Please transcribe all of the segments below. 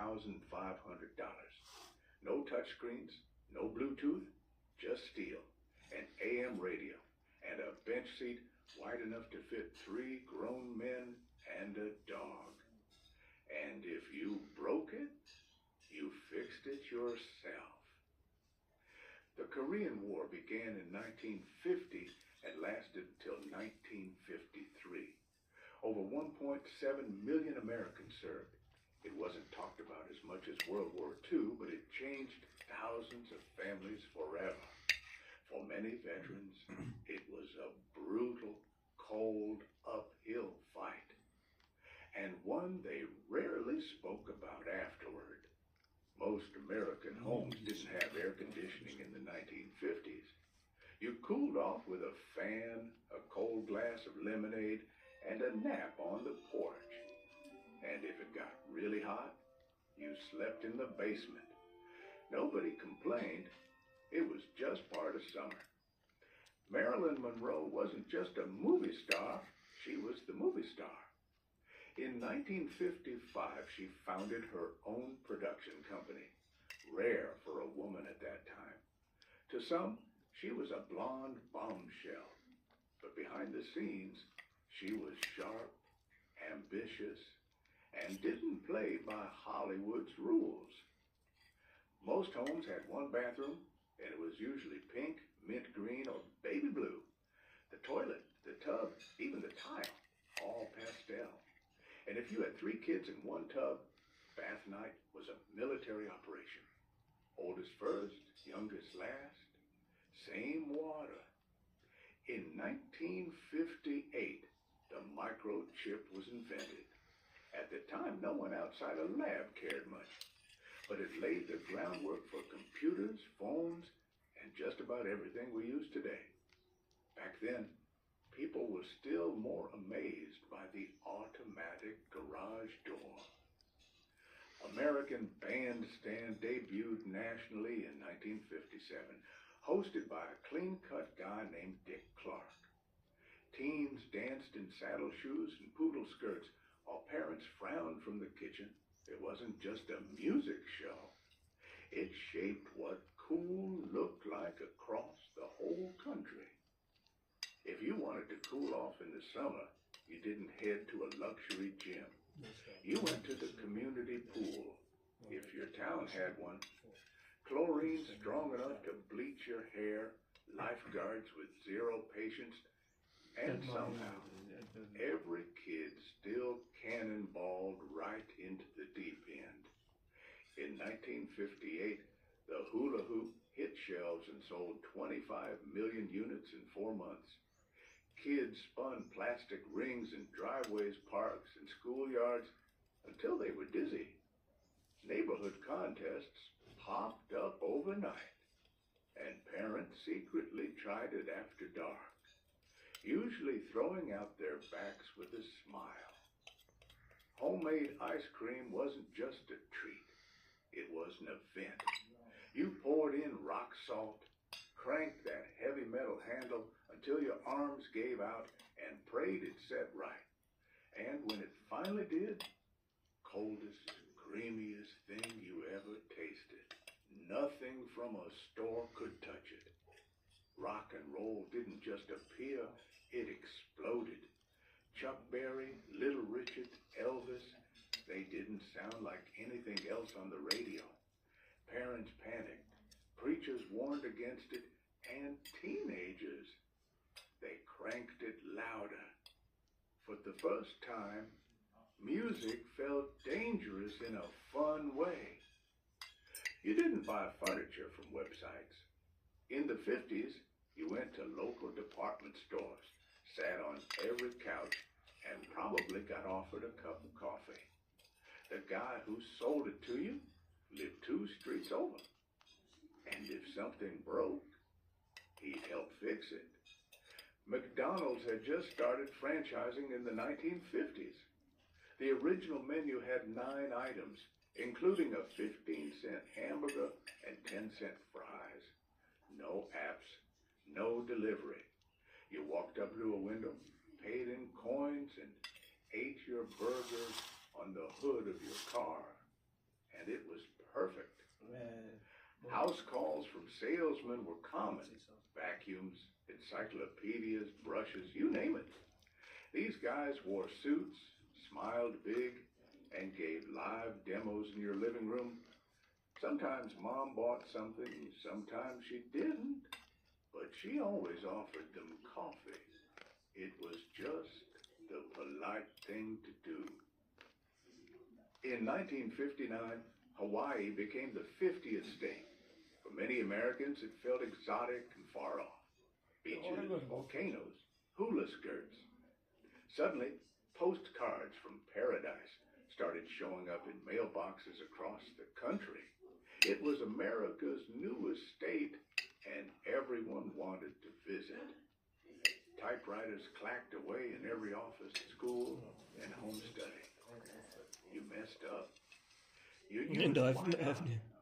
$1,500. No touchscreens, no Bluetooth, just steel, an AM radio, and a bench seat wide enough to fit 3 grown men and a dog. And if you broke it, you fixed it yourself. The Korean War began in 1950 and lasted till 1953. Over 1.7 million Americans served. It wasn't talked about as much as World War II, but it changed thousands of families forever. For many veterans, it was a brutal, cold, uphill fight, and one they rarely spoke about afterward. Most American homes didn't have air conditioning in the 1950s. You cooled off with a fan, a cold glass of lemonade, and a nap on the porch. And if it got really hot, you slept in the basement. Nobody complained. It was just part of summer. Marilyn Monroe wasn't just a movie star, she was the movie star. In 1955, she founded her own production company, rare for a woman at that time. To some, she was a blonde bombshell, but behind the scenes, she was sharp, ambitious, and didn't play by Hollywood's rules. Most homes had one bathroom, and it was usually pink, mint green, or baby blue. The toilet, the tub, even the tile, all pastel. And if you had 3 kids in one tub, bath night was a military operation. Oldest first, youngest last, same water. In 1958, the microchip was invented. At the time, no one outside a lab cared much, but it laid the groundwork for computers, phones, and just about everything we use today. Back then, people were still more amazed by the automatic garage door. American Bandstand debuted nationally in 1957, hosted by a clean-cut guy named Dick Clark. Teens danced in saddle shoes and poodle skirts, while parents frowned from the kitchen. It wasn't just a music show. It shaped what cool looked like across the whole country. If you wanted to cool off in the summer, you didn't head to a luxury gym. You went to the community pool, if your town had one. Chlorine strong enough to bleach your hair, lifeguards with 0 patience, and somehow every kid still cannonballed right into the deep end. In 1958, the hula hoop hit shelves and sold 25 million units in 4 months. Kids spun plastic rings in driveways, parks, and schoolyards until they were dizzy. Neighborhood contests popped up overnight, and parents secretly tried it after dark, usually throwing out their backs with a smile. Homemade ice cream wasn't just a treat, it was an event. You poured in rock salt, cranked that heavy metal handle until your arms gave out, and prayed it set right. And when it finally did, coldest, creamiest thing you ever tasted. Nothing from a store could touch it. Rock and roll didn't just appear, it exploded. Chuck Berry, Little Richard, Elvis, they didn't sound like anything else on the radio. Parents panicked, preachers warned against it, and teenagers, they cranked it louder. For the first time, music felt dangerous in a fun way. You didn't buy furniture from websites. In the 50s, you went to local department stores, sat on every couch, and probably got offered a cup of coffee. The guy who sold it to you lived 2 streets over. And if something broke, he'd help fix it. McDonald's had just started franchising in the 1950s. The original menu had 9 items, including a 15-cent hamburger and 10-cent fries. No apps, no delivery. You walked up to a window, paid in coins, and ate your burger on the hood of your car. perfect. House calls from salesmen were common. Vacuums, encyclopedias, brushes, you name it. These guys wore suits, smiled big, and gave live demos in your living room. Sometimes Mom bought something, sometimes she didn't, but she always offered them coffee. It was just the polite thing to do. In 1959, Hawaii became the 50th state. For many Americans, it felt exotic and far off. Beaches, volcanoes, hula skirts. Suddenly, postcards from paradise started showing up in mailboxes across the country. It was America's newest state, and everyone wanted to visit. Typewriters clacked away in every office, school, and home study. You messed up. You used Wi-Fi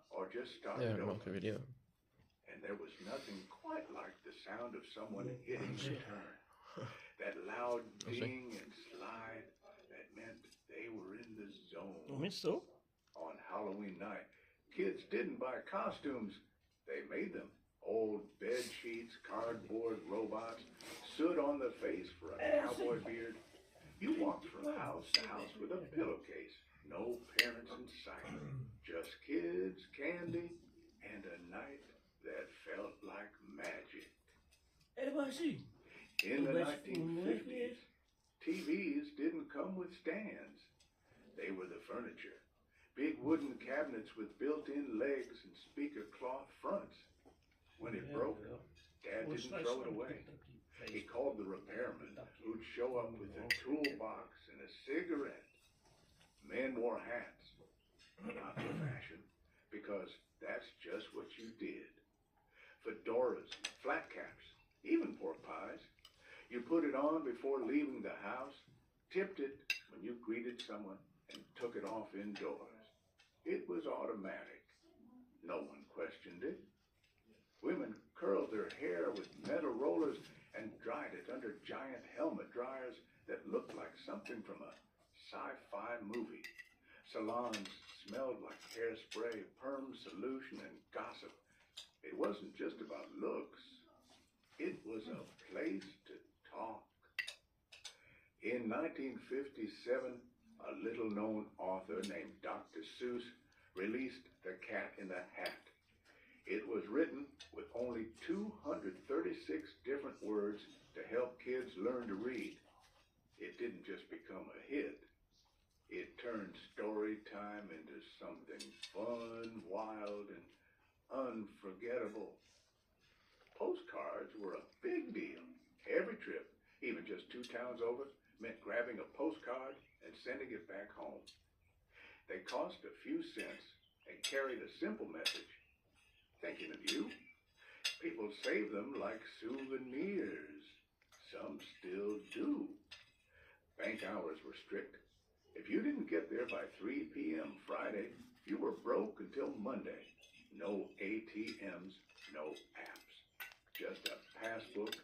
or just started over. And there was nothing quite like the sound of someone hitting return. That loud ding and slide that meant they were in the zone. On Halloween night, kids didn't buy costumes, they made them. Old bed sheets, cardboard robots, soot on the face for a cowboy beard. You walked from house to house with a pillowcase, no parents in sight, just kids, candy, and a night that felt like magic. In the 1950s, TVs didn't come with stands. They were the furniture. Big wooden cabinets with built-in legs and speaker cloth fronts. When it broke, Dad didn't throw it away. He called the repairman, who'd show up with a toolbox and a cigarette. Men wore hats, not for fashion, because that's just what you did. Fedoras, flat caps, even pork pies. You put it on before leaving the house, tipped it when you greeted someone, and took it off indoors. It was automatic. No one questioned it. Women curled their hair with metal rollers and dried it under giant helmet dryers that looked like something from a sci-fi movie. Salons smelled like hairspray, perm solution, and gossip. It wasn't just about looks. It was a place to talk. In 1957, a little-known author named Dr. Seuss released The Cat in the Hat. It was written with only 236 different words to help kids learn to read. It didn't just become a hit. It turned story time into something fun, wild, and unforgettable. Postcards were a big deal. Every trip, even just 2 towns over, meant grabbing a postcard and sending it back home. They cost a few cents and carried a simple message. Thinking of you? People save them like souvenirs. Some still do. Bank hours were strict. If you didn't get there by 3 p.m. Friday, you were broke until Monday. No ATMs, no apps. Just a passbook,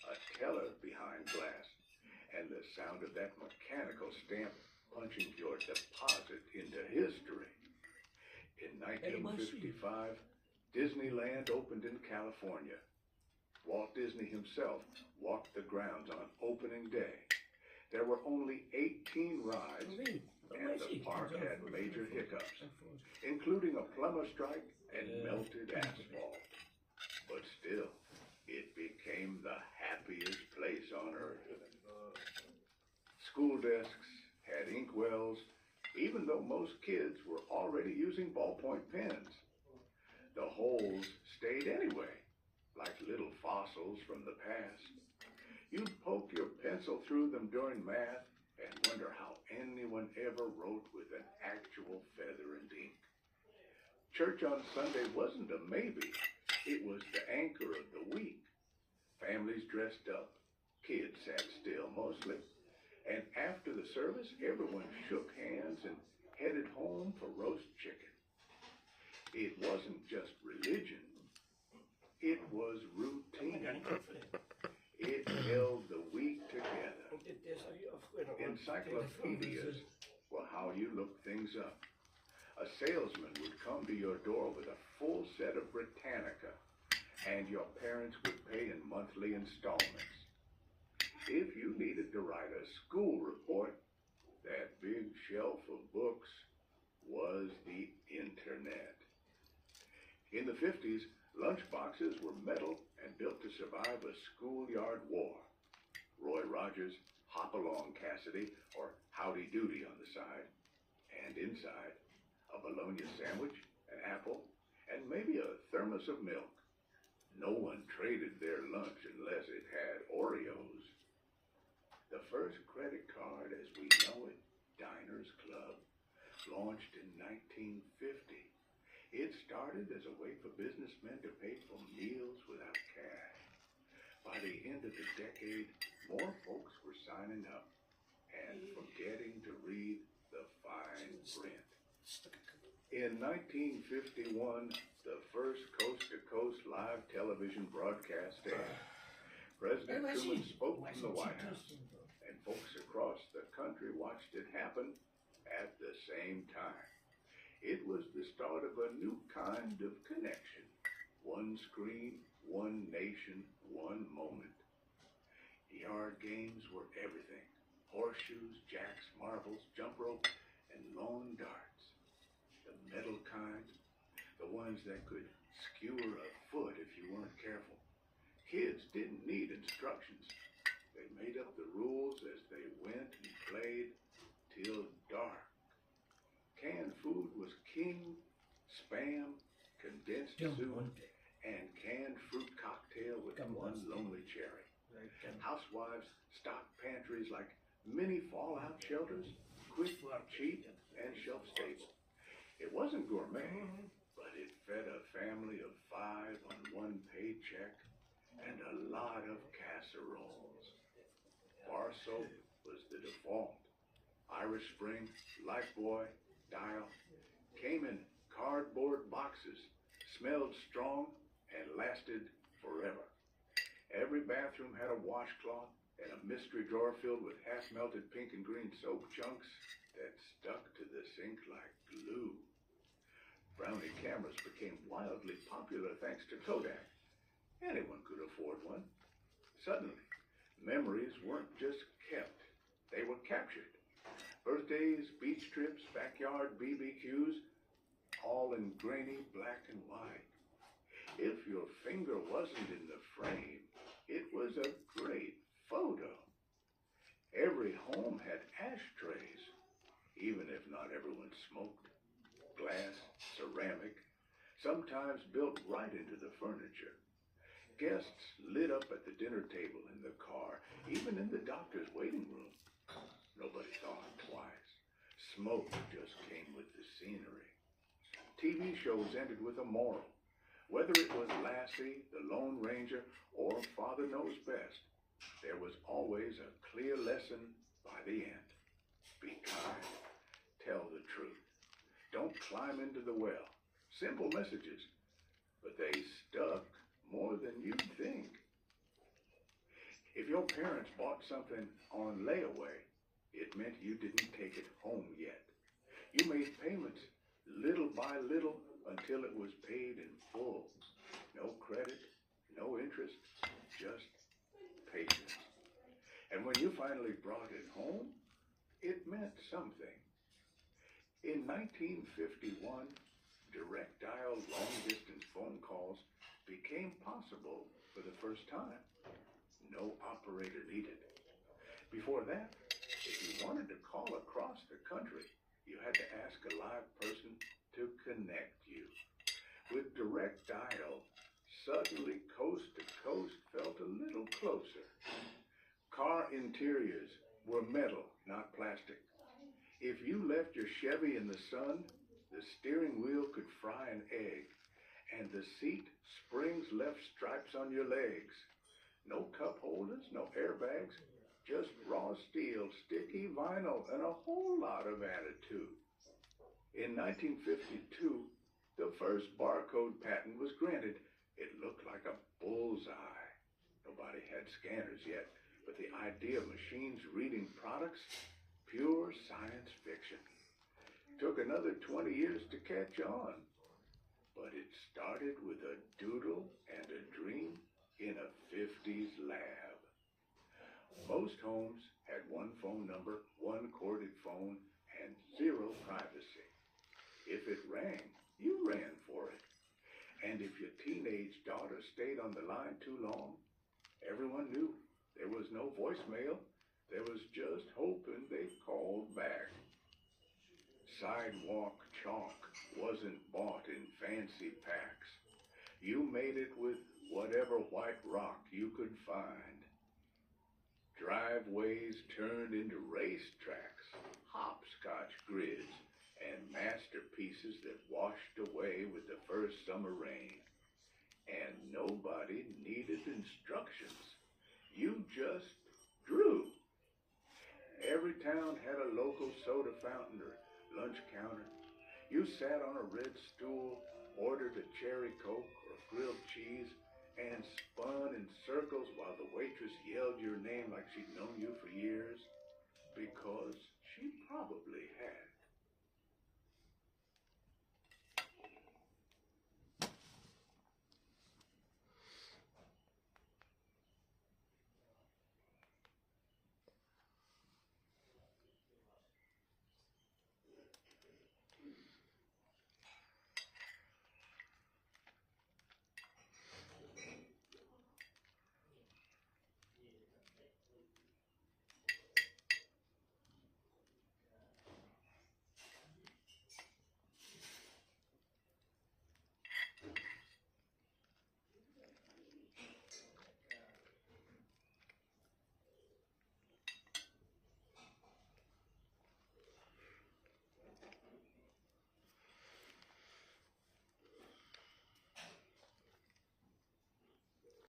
a teller behind glass, and the sound of that mechanical stamp punching your deposit into history. In 1955, Disneyland opened in California. Walt Disney himself walked the grounds on opening day. There were only 18 rides, and the park had major hiccups, including a plumber strike and melted asphalt. But still, it became the happiest place on earth. School desks had inkwells, even though most kids were already using ballpoint pens. The holes stayed anyway, like little fossils from the past. You'd poke your pencil through them during math and wonder how anyone ever wrote with an actual feather and ink. Church on Sunday wasn't a maybe. It was the anchor of the week. Families dressed up. Kids sat still mostly. And after the service, everyone shook hands and headed home for roast chicken. It wasn't just religion. It was routine. It held the week together. Encyclopedias were how you looked things up. A salesman would come to your door with a full set of Britannica, and your parents would pay in monthly installments. If you needed to write a school report, that big shelf of books was the internet. In the 50s, lunchboxes were metal and built to survive a schoolyard war. Roy Rogers, Hop-Along Cassidy, or Howdy Doody on the side, and inside, a bologna sandwich, an apple, and maybe a thermos of milk. No one traded their lunch unless it had Oreos. The first credit card as we know it, Diners Club, launched in 1950. It started as a way for businessmen to pay for meals without cash. By the end of the decade, more folks were signing up and forgetting to read the fine print. In 1951, the first coast-to-coast live television broadcast aired. President Truman spoke from the White House, and folks across the country watched it happen at the same time. It was the start of a new kind of connection. One screen, one nation, one moment. Yard games were everything. Horseshoes, jacks, marbles, jump rope, and lawn darts. The metal kind, the ones that could skewer a foot if you weren't careful. Kids didn't need instructions. They made up the rules as they went and played till dark. Canned food was king, Spam, condensed soup, and canned fruit cocktail with one lonely cherry. Housewives stocked pantries like mini fallout shelters, quick, cheap, and shelf-stable. It wasn't gourmet, but it fed a family of 5 on one paycheck and a lot of casseroles. Bar soap was the default. Irish Spring, Lifebuoy, Dial came in cardboard boxes, smelled strong, and lasted forever. Every bathroom had a washcloth and a mystery drawer filled with half-melted pink and green soap chunks that stuck to the sink like glue. Brownie cameras became wildly popular thanks to Kodak. Anyone could afford one. Suddenly, memories weren't just kept, they were captured. Birthdays, beach trips, backyard BBQs, all in grainy black and white. If your finger wasn't in the frame, it was a great photo. Every home had ashtrays, even if not everyone smoked. Glass, ceramic, sometimes built right into the furniture. Guests lit up at the dinner table, in the car, even in the doctor's waiting room. Nobody thought twice. Smoke just came with the scenery. TV shows ended with a moral. Whether it was Lassie, The Lone Ranger, or Father Knows Best, there was always a clear lesson by the end. Be kind. Tell the truth. Don't climb into the well. Simple messages, but they stuck more than you'd think. If your parents bought something on layaway, it meant you didn't take it home yet. You made payments little by little until it was paid in full. No credit, no interest, just patience. And when you finally brought it home, it meant something. In 1951, direct dial long-distance phone calls became possible for the first time. No operator needed. Before that, if you wanted to call across the country, you had to ask a live person to connect you. With direct dial, suddenly coast to coast felt a little closer. Car interiors were metal, not plastic. If you left your Chevy in the sun, the steering wheel could fry an egg, and the seat springs left stripes on your legs. No cup holders, no airbags, just raw steel, sticky vinyl, and a whole lot of attitude. In 1952, the first barcode patent was granted. It looked like a bullseye. Nobody had scanners yet, but the idea of machines reading products, pure science fiction. Took another 20 years to catch on, but it started with a doodle and a dream in a 50s lab. Most homes had one phone number, one corded phone, and zero privacy. If it rang, you ran for it. And if your teenage daughter stayed on the line too long, everyone knew there was no voicemail. There was just hoping they called back. Sidewalk chalk wasn't bought in fancy packs. You made it with whatever white rock you could find. Driveways turned into racetracks, hopscotch grids, and masterpieces that washed away with the first summer rain. And nobody needed instructions. You just drew. Every town had a local soda fountain or lunch counter. You sat on a red stool, ordered a cherry coke or grilled cheese, and spun in circles while the waitress yelled your name like she'd known you for years, because she probably had.